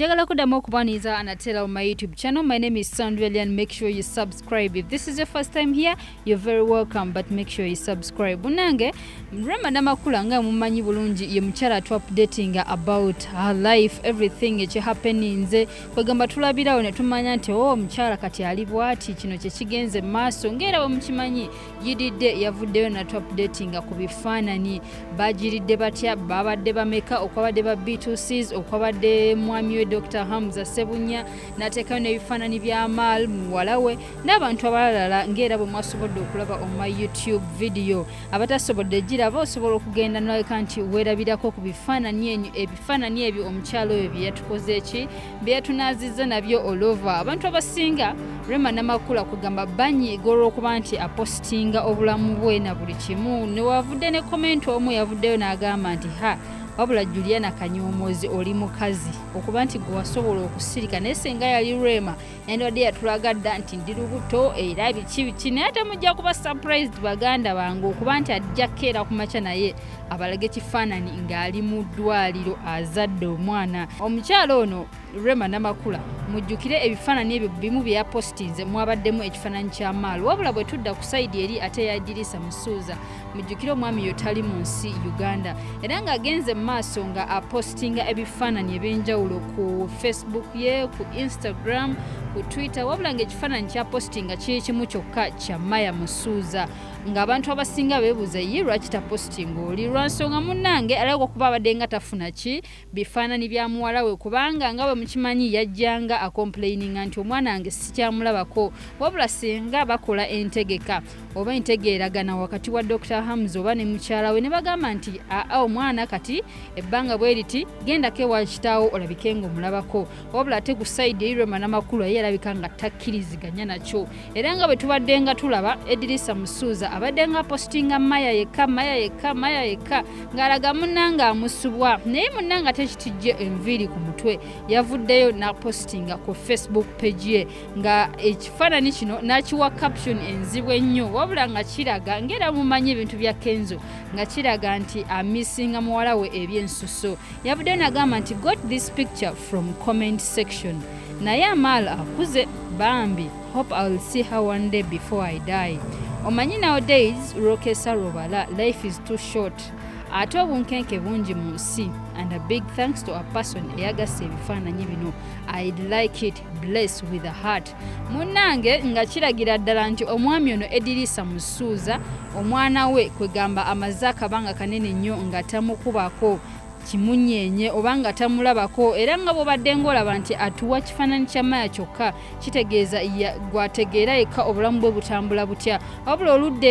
Njagala kuddamu okubaniza anatela on my YouTube channel. My name is Sandra. Make sure you subscribe. If this is your first time here, you're very welcome, but make sure you subscribe. Bunange, Rema namakula nga mumanyi bulungi ye mukyala to updating about her life, everything eche happening nze kwegamba tulabirawo ne tumanya nti mukyala kati ali bwati kino kye kigenze maaso ngera bwe mukimanyi Yegayilidde yavuddeyo na to updating ku bifaananyi bajiridde batya babadde bameka okwabadde ba B2Cs okwabadde mwami we Dr. Hamza Sebunya nateekayo n'ebifaananyi bya Amal muwalawe n'abantu abalala ngera bwe mwasobodde okulaba on my YouTube video abatasobodde giraba osobola okugenda n'oleka nti weerabirako ku ebifaananyi ebyo omukyalo oyo bye yatukoze eki bye yatunaazizza nabyo all over. Abantu abasinga Rema namakula kugamba banyiiga olw'okuba nti apostinga obulamu bwe na buli kimu newavudde ne comment omu yavuddeyo n'agamba nti wabula Juliana Kanyoomozi oli mukazi okuba nti gwe wasobola okusirika naye senga yali Rema yandibadde yatulagadda nti ndi lubuto era biki naye ate mujja kuba surprised baganda bange okuba nti ajja keera ku makya naye abalage kifaananyi ng'ali mu ddwaliro azadde omwana. Omukyalo ono Rema namakula mujjukire ebifaananyi ebyo bimu bye yapostinze mwabaddemu ekifaananyi kya Maal wabula bwe tudda ku sayidi eri ate yajirisa musuuza mujjukire omwami yotali mu nsi Uganda era ng'agenze maaso nga apostinga ebifaananyi ebyenjawulo ku Facebook ye ku Instagram ku Twitter wabula ng'ekifaananyi kya postinga kiri kimu kyokka kya Maya Musuuza ng'abantu abasinga beebuuza ye lwaki tapostinga oli lwansonga munnange alabika okuba abadde nga tafuna ki bifaananyi bya muwala we kubanga nga bwe mukimanyi yajjanga acomplaininga nti omwana wange sikyamulabako wabula senga bakola entegeka oba entegeeragana wakati wa Dr. Hamza oba ne mukyala we ne bagamba nti omwana kati ebbanga bwe liti gendako ewa kitaawo olabike ng'omulabako wabula ate ku sayidi eri Rema namakulu ye alabika nga takkiriziganya nakyo era nga bwe tubadde nga tulaba Eddy Musuuza abadde nga postinga Maya yekka ng'alaga munnanga amusubwa naye munnanga tekitijje enviiri ku mutwe yavuddeyo na postinga ku Facebook page ye nga ekifaananyi kino n'akiwa caption enzibu ennyo wabula nga kiraga ngera mumanyi ebintu bya Kenzo nga kiraga nti amisinga muwala we ebyensuso yavuddeyo n'agamba nti got this picture from comment section naye Amal akuze bambi hope I will see her one day before I die. Omanyi nowadays rokesa robala life is too short ate obunkenke bungi mu nsi and a big thanks to a person eyagasa ebifaananyi bino I'd like it blessed with a heart. Munnange nga kiragira ddala nti omwami ono Eddy Musuuza omwana we kwegamba amaze akabanga kanene nnyo nga tamukubako kimunyenye obanga tamulabako era nga bobadde ngolaba nti atuwa kifaananyi kya Maya kyokka kitegeeza gwategeera yekka obulamu bwe butambula butya wabula oludda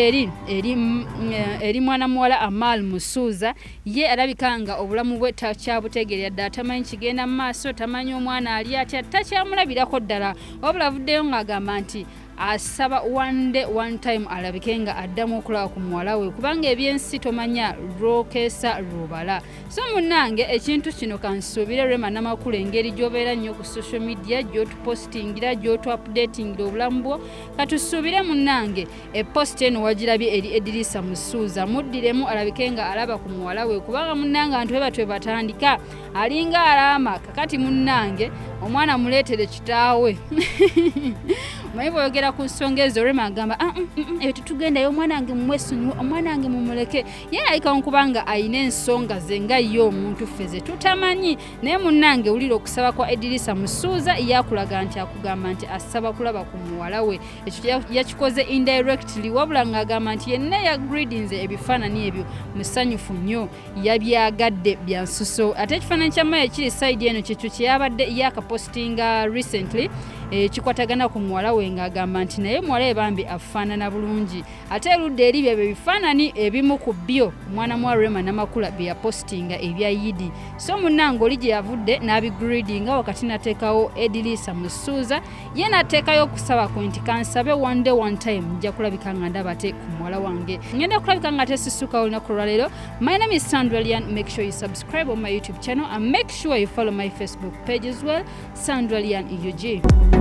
eri mwana muwala Amal Musuuza ye alabika nga obulamu bwe takyabutegeerera ddala tamanyi kigenda mu maaso tamanyi omwana ali atya takyamulabirako ddala wabula avuddeyo ng'agamba nti asaba one day one time alabike nga addamu okulaba ku muwala we kubanga ebyensi tomanya rokesa rubala. So munnange ekintu kino kansuubire Rema namakulu engeri gy'obeera nnyo ku social media gy'otupostingira gy'otuupdatingira obulamu bwo katusuubire munnange epost eno wagirabye eri Eddy Musuuza muddiremu alabike nga alaba ku muwala we kubanga munnange abantu be batwe batandika alinga alama kakati munnange omwana muleetere kitaawe Mayibo yogera ku nsonga ezo Rema agamba ebyo tutugendayo omwana wange mumwesunyu omwana wange mumuleke ye ayika nkubanga ayina ensonga ze nga ye omuntu feze tutamanyi naye munnange wulira okusaba kwa Eddy Musuuza yakulaga nti akugamba nti asaba kulaba ku muwala we ekyo yakikoze indirectly wabula ng'agamba nti yenna yagreedinze ebifaananyi ebyo musanyufu nnyo yabyagadde bya nsuso ate ekifaananyi kya Maya kiri side eno kyekyo kyeyabadde yakapostinga recently kikwatagana ku muwala we ng'agamba nti naye muwala we bambi afaanana bulungi ate erudda eri byo bifaananyi ebimu ku byo mwana muwa Rema namakula bye yapostinga ebya Yegayilidde so munnange oli gye yavudde n'abigreedinga wakati nateekawo Eddy Musuuza ye nateekayo okusaba kwe nti kansabe one day one time nja kulabika nga ndaba te ku muwala wange ngenda kulabika nga tesisuka olunaku lwaleero. My name is Sandra. Make sure you subscribe on my YouTube channel and make sure you follow my Facebook page as well, Sandra UG.